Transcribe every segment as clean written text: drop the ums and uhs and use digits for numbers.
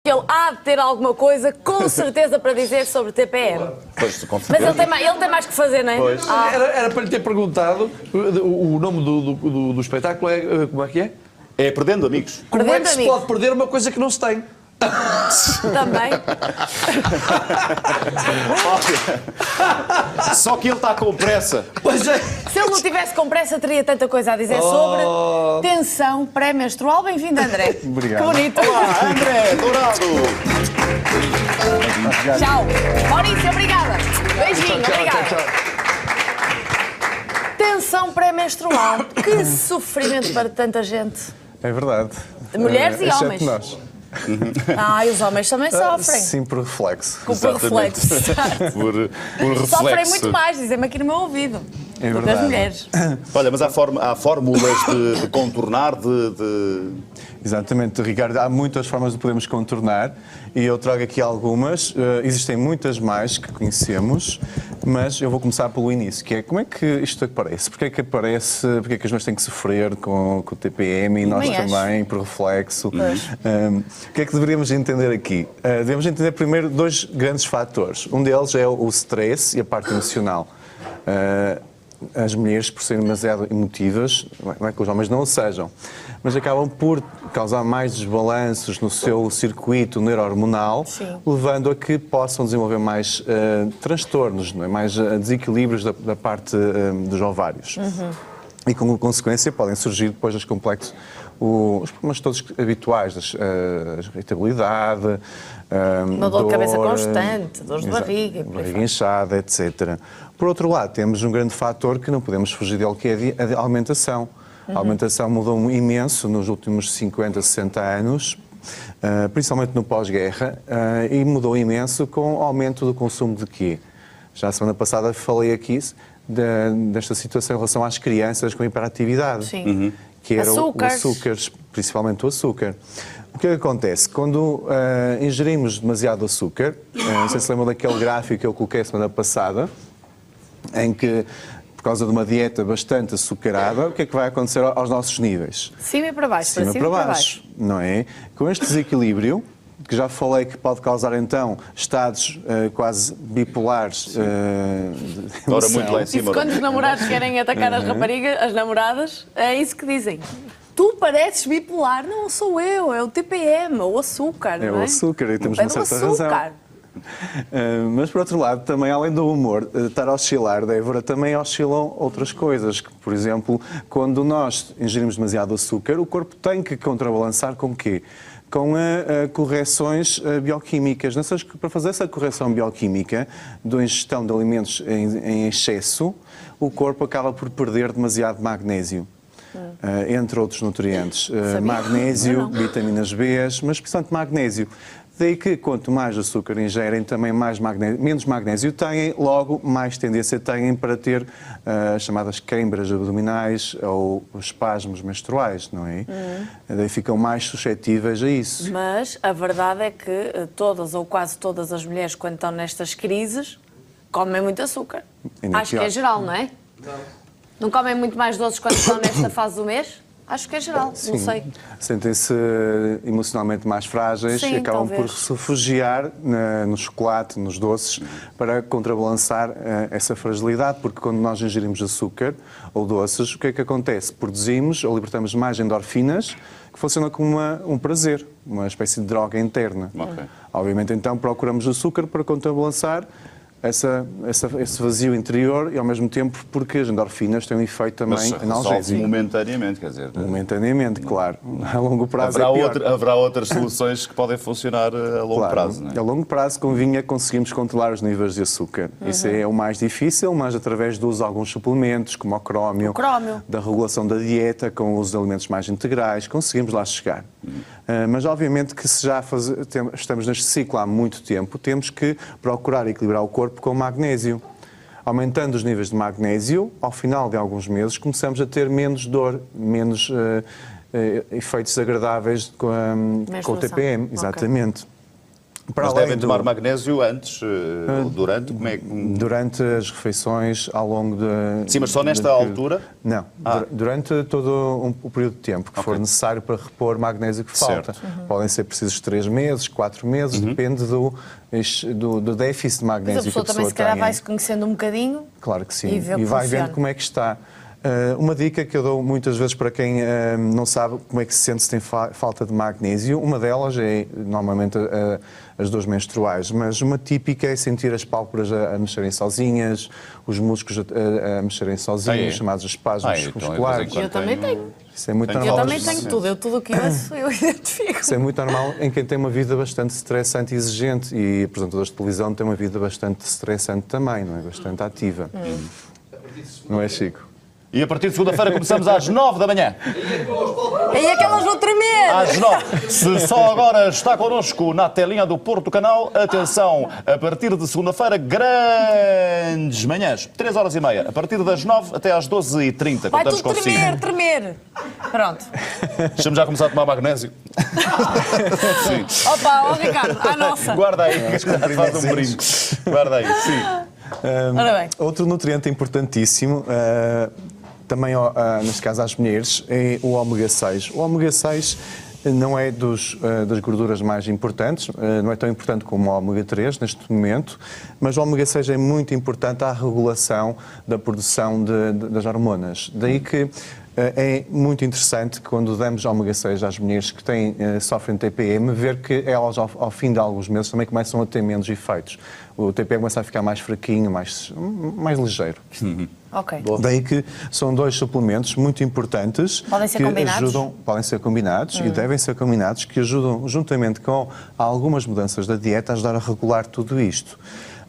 Ele há de ter alguma coisa, com certeza, para dizer sobre TPM. Pois, com Mas certeza. ele tem mais que fazer, não é? Pois. Era para lhe ter perguntado, o nome do espetáculo é, como é que é? É Perdendo Amigos. Como é Perdendo que se amigos. pode perder uma coisa que não se tem? Também. Só que ele está com pressa. Pois é. Se ele não tivesse com pressa, teria tanta coisa a dizer sobre tensão pré-menstrual. Bem-vindo, André. Obrigado. Que bonito. Olá, André Dourado. Tchau. Maurício, obrigada. Beijinho, obrigada. Tensão pré-menstrual. Que sofrimento para tanta gente. É verdade. Mulheres e Exceto homens. nós. E os homens também sofrem. Sim, por reflexo. Com o reflexo. Por reflexo. Sofrem muito mais, dizem-me aqui no meu ouvido. É do que as verdade. mulheres. Olha, mas há fórmulas de contornar, Exatamente, Ricardo. Há muitas formas de podermos contornar e eu trago aqui algumas. Existem muitas mais que conhecemos, mas eu vou começar pelo início, que é como é que isto aparece? Porquê é que aparece? Porquê é que as mulheres têm que sofrer com o TPM e nós Também também, por reflexo? O que é que deveríamos entender aqui? Devemos entender primeiro dois grandes fatores. Um deles é o stress e a parte emocional. As mulheres, por serem demasiado emotivas, não é que os homens não o sejam, mas acabam por causar mais desbalanços no seu circuito neurohormonal, levando a que possam desenvolver mais transtornos, não é? Mais desequilíbrios da parte dos ovários. E, como consequência, podem surgir depois os complexos, os problemas todos habituais, a irritabilidade, Uma dor de cabeça constante, dores de barriga. barriga inchada, etc. Por outro lado, temos um grande fator que não podemos fugir dele, que é a alimentação. A alimentação mudou imenso nos últimos 50, 60 anos, principalmente no pós-guerra, e mudou imenso com o aumento do consumo de quê? Já a semana passada falei aqui desta situação em relação às crianças com hiperatividade. Sim. Que era Açúcares. o açúcar, principalmente o açúcar. O que é que acontece? Quando ingerimos demasiado açúcar, não sei se lembram daquele gráfico que eu coloquei a semana passada, em que, por causa de uma dieta bastante açucarada, o que é que vai acontecer aos nossos níveis? Cima e para baixo, Cima para baixo, não é? Com este desequilíbrio, que já falei que pode causar então estados quase bipolares de Ora emoção. muito lá em Isso cima. quando os namorados querem atacar as raparigas, as namoradas, é isso que dizem. Tu pareces bipolar. Não sou eu, é o TPM, o açúcar, É não é? o açúcar, e temos É uma do certa açúcar. razão. Mas, por outro lado, também, além do humor, estar a oscilar, Débora, também oscilam outras coisas. Por exemplo, quando nós ingerimos demasiado açúcar, o corpo tem que contrabalançar com o quê? Com correções bioquímicas. Para fazer essa correção bioquímica da ingestão de alimentos em excesso, o corpo acaba por perder demasiado magnésio. Entre outros nutrientes. Magnésio, vitaminas B, mas principalmente magnésio. Daí que quanto mais açúcar ingerem, também menos magnésio têm, logo mais tendência têm para ter as chamadas queimbras abdominais ou espasmos menstruais, não é? Daí ficam mais suscetíveis a isso. Mas a verdade é que todas ou quase todas as mulheres, quando estão nestas crises, comem muito açúcar. Ainda Acho que é pior. geral, não é? Não comem muito mais doces quando estão nesta fase do mês? Acho que é geral, não sei. Sentem-se emocionalmente mais frágeis Sim, e acabam talvez. por se refugiar no chocolate, nos doces, para contrabalançar essa fragilidade, porque quando nós ingerimos açúcar ou doces, o que é que acontece? Produzimos ou libertamos mais endorfinas, que funcionam como um prazer, uma espécie de droga interna. Ok. Obviamente, então, procuramos açúcar para contrabalançar esse vazio interior e, ao mesmo tempo, porque as endorfinas têm um efeito também Mas resolve analgésico. momentaneamente, quer dizer. Momentaneamente, claro. A longo prazo Haverá, é pior. haverá outras soluções que podem funcionar a longo Claro. prazo, não é? A longo prazo convinha conseguirmos controlar os níveis de açúcar. Isso é o mais difícil, mas através do uso de alguns suplementos, como o crómio, da regulação da dieta, com o uso de alimentos mais integrais, conseguimos lá chegar. Mas, obviamente, que se já estamos neste ciclo há muito tempo, temos que procurar equilibrar o corpo com magnésio. Aumentando os níveis de magnésio, ao final de alguns meses, começamos a ter menos dor, menos efeitos desagradáveis com o TPM. Exatamente. Mas devem tomar magnésio antes, durante, como é que... Durante as refeições, ao longo de... Sim, mas só nesta altura? Não, durante todo o período de tempo que for necessário para repor magnésio que falta. Podem ser precisos 3 meses, 4 meses, depende do déficit de magnésio que a pessoa também, se calhar, tem. vai-se conhecendo um bocadinho. Claro que sim, E vai vendo funciona. como é que está. Uma dica que eu dou muitas vezes para quem não sabe como é que se sente se tem falta de magnésio, uma delas é normalmente as dores menstruais, mas uma típica é sentir as pálpebras a mexerem sozinhas, os músculos a mexerem sozinhos, chamados espasmos musculares. Eu também tenho. Isso é muito Eu normal. também tenho tudo. Tudo o que ouço, eu identifico. Isso é muito normal em quem tem uma vida bastante estressante e exigente, e apresentadores de televisão têm uma vida bastante estressante também, não é? Bastante ativa. Não é, Chico? E a partir de segunda-feira começamos às 9 da manhã. E aquelas vão tremer! Às 9. Se só agora está connosco na telinha do Porto Canal, atenção, a partir de segunda-feira, grandes manhãs, 3h30. A partir das 9 até às 12h30. Vai Contamos tudo consigo. tremer! Pronto. Deixa-me já começar a tomar magnésio. Sim. Opa, ó Ricardo, à nossa. Guarda aí, faz um brinco. Guarda aí, sim. Ora bem. Outro nutriente importantíssimo, também neste caso às mulheres, é o ômega 6. O ômega 6 não é das gorduras mais importantes, não é tão importante como o ômega 3 neste momento, mas o ômega 6 é muito importante à regulação da produção das hormonas. Daí que é muito interessante quando damos ômega 6 às mulheres que sofrem TPM, ver que elas ao fim de alguns meses também começam a ter menos efeitos. O TPM começa a ficar mais fraquinho, mais ligeiro. Ok. Daí que são 2 suplementos muito importantes. Podem ser que combinados? podem ser combinados e devem ser combinados, que ajudam, juntamente com algumas mudanças da dieta, a ajudar a regular tudo isto.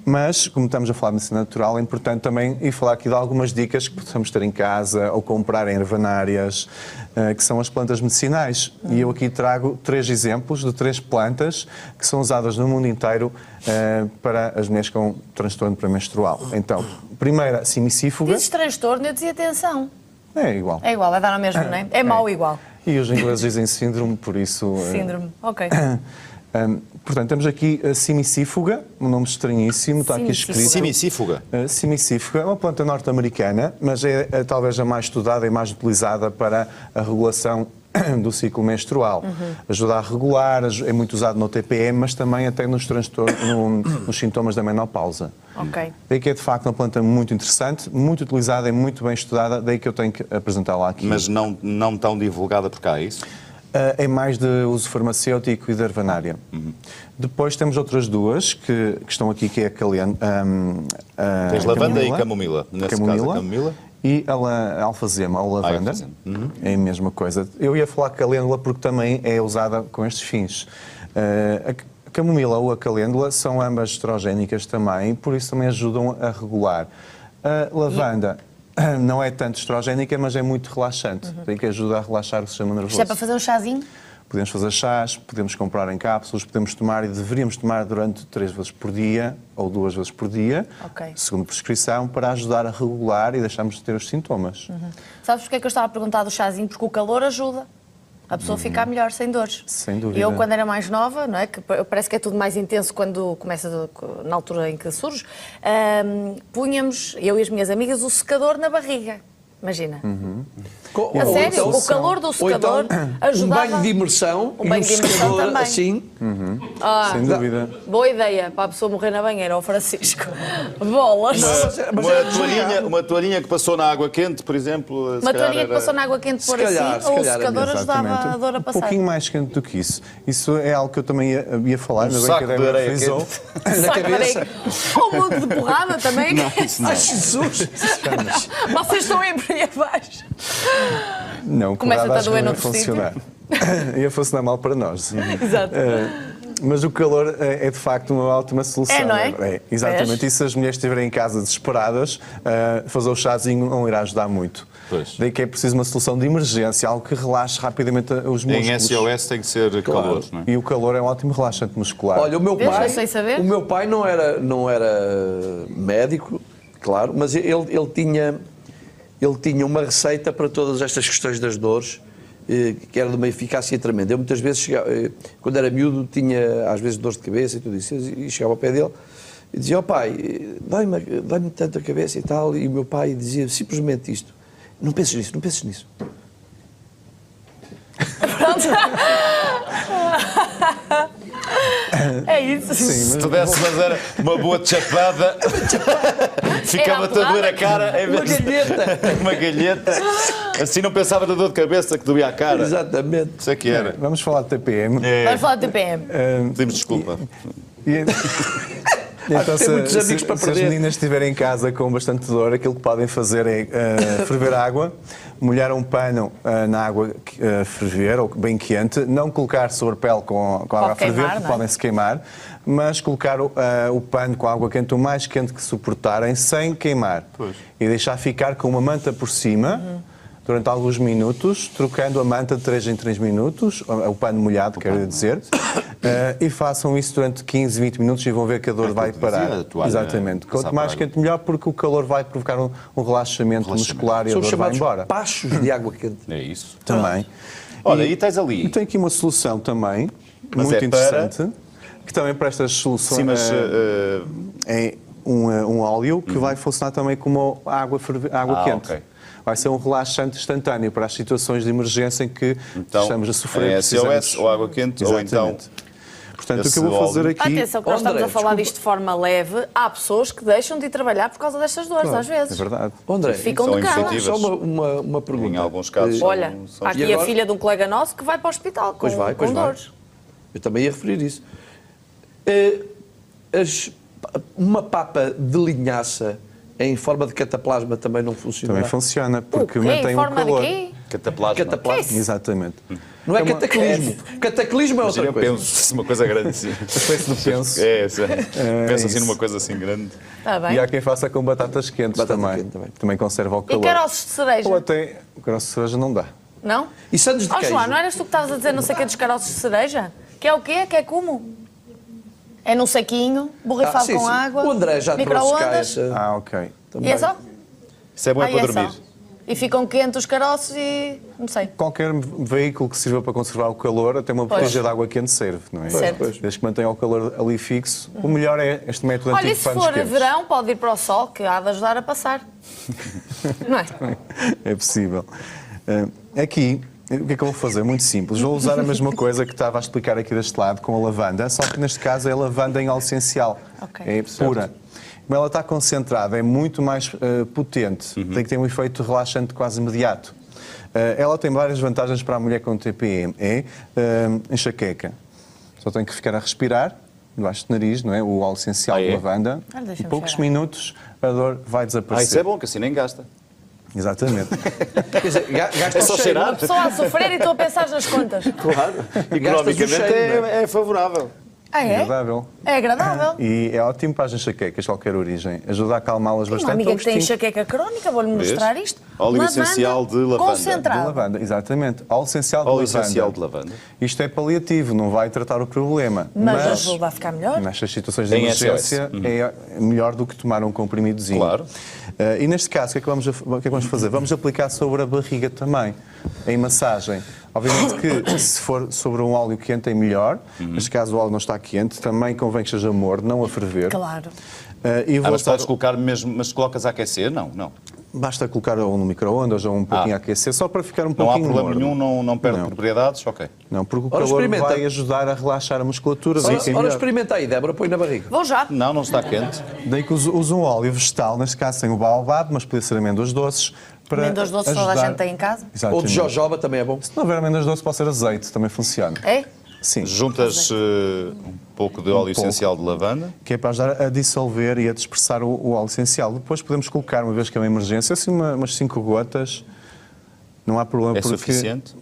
Mas, como estamos a falar de medicina natural, é importante também ir falar aqui de algumas dicas que possamos ter em casa ou comprar em ervanárias, que são as plantas medicinais. E eu aqui trago 3 exemplos de 3 plantas que são usadas no mundo inteiro para as mulheres com transtorno pré-menstrual. Então, primeira, simicífuga. Dizes transtorno, eu dizia atenção. É igual. É igual, vai dar no mesmo, não é? É mau igual. E os ingleses dizem síndrome, por isso... Síndrome, ok. Portanto, temos aqui a simicífuga, um nome estranhíssimo, está aqui escrito. Simicífuga. Simicífuga é uma planta norte-americana, mas é talvez a mais estudada e mais utilizada para a regulação do ciclo menstrual. Ajuda a regular, é muito usado no TPM, mas também até nos sintomas da menopausa. Ok. Daí que é de facto uma planta muito interessante, muito utilizada e muito bem estudada, daí que eu tenho que apresentá-la aqui. Mas não tão divulgada por cá, é isso? É mais de uso farmacêutico e de ervanária. Depois temos outras 2 que estão aqui, que é a Tens lavanda e camomila. Nesse caso, a camomila. E a alfazema, ou lavanda. Alfazema. É a mesma coisa. Eu ia falar calêndula porque também é usada com estes fins. A camomila ou a calêndula são ambas estrogénicas também, por isso também ajudam a regular. A lavanda não é tanto estrogénica, mas é muito relaxante. Tem que ajuda a relaxar o sistema nervoso. Isto é para fazer um chazinho? Podemos fazer chás, podemos comprar em cápsulas, podemos tomar e deveríamos tomar durante 3 vezes por dia ou 2 vezes por dia, segundo prescrição, para ajudar a regular e deixarmos de ter os sintomas. Sabes porque é que eu estava a perguntar do chazinho? Porque o calor ajuda a pessoa a ficar melhor, sem dores. Sem dúvida. Eu, quando era mais nova, não é? Que parece que é tudo mais intenso quando começa, na altura em que surge, punhamos, eu e as minhas amigas, o secador na barriga. Imagina. A sério, o calor do secador ajudava... Um banho de imersão Um banho e de um imersão secador também. assim. Sem dúvida. Boa ideia para a pessoa morrer na banheira, ao Francisco. Bolas! Uma toalhinha que passou na água quente, por exemplo. Uma toalhinha que passou na água quente por calhar, assim, se ou o calhar, secador ajudava Exatamente. a dor a passar. Um pouquinho mais quente do que isso. Isso é algo que eu também ia falar, ainda bem saco que a de Débora areia frisou. Na Saco de cabeça. areia. Ou um monte de porrada também. Ai, Jesus! Vocês estão aí por aí abaixo. Não, Começa-te porrada a acho que doer não ia noutro funcionar. Ia funcionar mal para nós. Exato. Mas o calor é de facto uma ótima solução. É, não é? Exatamente. Vês? E se as mulheres estiverem em casa desesperadas, fazer o chazinho não irá ajudar muito. Pois. Daí que é preciso uma solução de emergência, algo que relaxe rapidamente os músculos. Em SOS tem que ser calor, não é? E o calor é um ótimo relaxante muscular. Olha, o meu Vês, pai, eu sei saber. o meu pai não era médico, claro, mas ele tinha uma receita para todas estas questões das dores, que era de uma eficácia tremenda. Eu muitas vezes, quando era miúdo, tinha às vezes dores de cabeça e tudo isso, e chegava ao pé dele e dizia, pai, dói-me tanto a cabeça e tal, e o meu pai dizia simplesmente isto, não penses nisso, não penses nisso. Pronto. É isso. Sim, Se pudesse fazer uma boa chapada, ficava-te a doer a cara em vez de uma galheta. Assim não pensava na dor de cabeça que doía a cara. Exatamente. Isso é que era. Vamos falar de TPM. Vamos falar de TPM. Pedimos desculpa. Então, Tem muitos amigos para se as perder. meninas estiverem em casa com bastante dor, aquilo que podem fazer é ferver água, molhar um pano na água a ferver, ou bem quente, não colocar sobre a pele com a água a ferver, queimar, porque não é? podem se queimar, mas colocar o pano com a água quente o mais quente que suportarem, sem queimar. Pois. E deixar ficar com uma manta por cima. Durante alguns minutos, trocando a manta de 3 em 3 minutos, o pano molhado, quero dizer, e façam isso durante 15, 20 minutos e vão ver que a dor vai parar. a toalha Exatamente. passar Quanto mais por água. quente, melhor, porque o calor vai provocar um relaxamento muscular e a São dor vai chamados embora. pachos de água quente. É isso. Também. Olha, e tens ali. E tem aqui uma solução também, Mas muito é para- interessante, que também para estas soluções Sim, mas é um óleo que vai funcionar também como água quente. ok. Vai ser um relaxante instantâneo para as situações de emergência em que então, estamos a sofrer. é SOS ou água quente, ou então. Exatamente. Portanto, o esse que eu vou fazer óleo. aqui... Atenção, que nós estamos a falar disto de forma leve. Há pessoas que deixam de ir trabalhar por causa destas dores, às É vezes. verdade. André, Ficam São de cama. incentivos. só uma pergunta. Em alguns casos. Olha, são há aqui E agora? a filha de um colega nosso que vai para o hospital com, Pois vai. com dores. Eu também ia referir isso. Uma papa de linhaça em forma de cataplasma também não funciona. Também funciona, porque O quê? mantém Em o forma calor. de quê? Cataplasma. Cataplasma. Exatamente. Não é cataclismo. Cataclismo é outra Eu coisa. penso uma coisa grande assim. Uma espécie de penso. Penso assim isso. numa coisa assim grande. Está bem. E há quem faça com batatas quentes Batata também. quente também. Também conserva o E calor. caroços de cereja? Ou até... O caroço de cereja não dá. Não? E sandes de Oh, queijo? João, não eras tu que estavas a dizer não sei o que dos caroços de cereja? Que é o quê? Que é como? É num saquinho, borrifado sim, com sim. água, O André já trouxe cá micro-ondas, essa... Ok. e é só? Isso é bom Ah, para e é dormir. só. E ficam quentes os caroços e... não sei. Qualquer veículo que sirva para conservar o calor, até uma Pois. botija de água quente serve, não é? Certo. Pois. Desde que mantenha o calor ali fixo. O melhor é este método Olha, antigo e de se panos for quentes. verão, pode ir para o sol, que há de ajudar a passar. Não é? É possível. Aqui, o que é que eu vou fazer? Muito simples. Vou usar a mesma coisa que estava a explicar aqui deste lado, com a lavanda, só que neste caso é lavanda em óleo essencial. Ok. É pura. Como ela está concentrada, é muito mais potente, tem que ter um efeito relaxante quase imediato. Ela tem várias vantagens para a mulher com TPM. É enxaqueca. Só tem que ficar a respirar, debaixo do nariz, não é? O óleo essencial de é? lavanda. Olha, Em deixa-me poucos cheirar. minutos a dor vai desaparecer. Isso é bom, que assim nem gasta. Exatamente. Quer dizer, gasta É só o cheiro. cheirar. A pessoa a sofrer e estou a pensar nas contas. Claro. Gastas o Economicamente cheiro, não é favorável. Ah, é? Agradável. É agradável. E é ótimo para as enxaquecas de qualquer origem. Ajuda a acalmá-las Tenho uma bastante. amiga ao que tem instinto enxaqueca crónica, vou-lhe mostrar isto. Óleo Lavanda essencial de lavanda. de Concentrado. lavanda. Exatamente. Óleo essencial de Óleo lavanda. essencial de lavanda. Isto é paliativo, não vai tratar o problema. Mas ajuda a ficar melhor. nestas situações de Em emergência SOS. é melhor do que tomar um comprimidozinho. Claro. E neste caso, o que é que vamos fazer? Vamos aplicar sobre a barriga também, em massagem. Obviamente que se for sobre um óleo quente é melhor. Neste caso o óleo não está quente, também convém que esteja morno, não a ferver. Claro. E Mas voltar- podes colocar mesmo, mas colocas a aquecer? Não, não. Basta colocar ou no micro-ondas ou um pouquinho a aquecer, só para ficar um Não há pouquinho problema morno. nenhum, não perde Não. propriedades? Ok. Não, porque o Ora, calor experimenta. vai ajudar a relaxar a musculatura. Ora, daí que é ora, melhor. experimenta aí, Débora, põe na barriga. Vou já. Não, não está quente. Daí que uso um óleo vegetal, neste caso tem o baobab, mas podia ser amêndoas doces. Para Amêndoas doces toda a ajudar- gente tem em casa? Ou de Exatamente. jojoba também é bom. Se não houver amêndoas doces, pode ser azeite, também funciona. É? Sim. Juntas um pouco de óleo pouco. essencial de lavanda. Que é para ajudar a dissolver e a dispersar o óleo essencial. Depois podemos colocar, uma vez que é uma emergência, assim umas 5 gotas. Não há problema É porque, suficiente?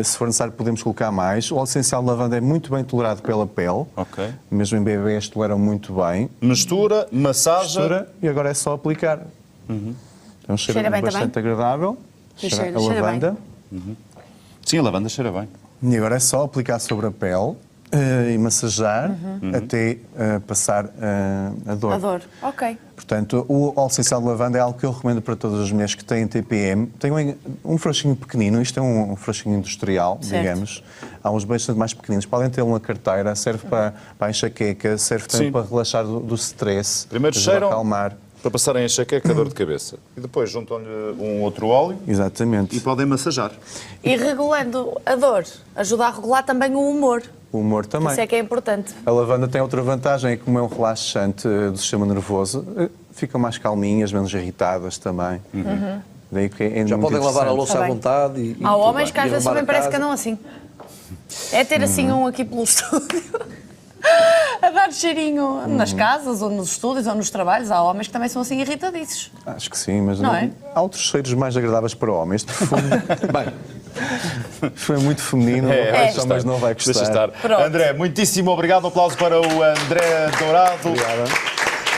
se for necessário, podemos colocar mais. O óleo essencial de lavanda é muito bem tolerado pela pele. Ok. Mesmo em bebês toleram muito bem. Mistura, massagem. Mistura e agora é só aplicar. É um cheiro Cheira bem bastante também? agradável. Cheira a cheira lavanda. Sim, a lavanda cheira bem. E agora é só aplicar sobre a pele. e massagear até passar a dor. A dor, ok. Portanto, o óleo essencial de lavanda é algo que eu recomendo para todas as mulheres que têm TPM. Tem um frasquinho pequenino, isto é um frasquinho industrial, Certo. digamos. Há uns bastante mais pequeninos. Podem tê-lo na carteira, serve para a enxaqueca, serve também Sim. para relaxar do stress, Primeiro ajuda cheiram a acalmar. para passarem a enxaqueca, a dor de cabeça. E depois juntam-lhe um outro óleo Exatamente. e podem massajar. E regulando a dor, ajuda a regular também o humor. O humor também. Isso é que é importante. A lavanda tem outra vantagem, é que como é um relaxante do sistema nervoso, ficam mais calminhas, menos irritadas também. Daí que é Já muito podem lavar a interessante. louça Tá à bem. vontade. E Há tudo homens bem. que às E vezes arrumar também a parece que casa. andam assim. É ter assim um aqui pelo estúdio. A dar cheirinho nas casas, ou nos estúdios, ou nos trabalhos. Há homens que também são assim irritadiços. Acho que sim, mas Não é? há outros cheiros mais agradáveis para homens. Este perfume Bem, foi muito feminino, mas não vai Deixa gostar. estar. Pronto. André, muitíssimo obrigado. Um aplauso para o André Dourado. Obrigado.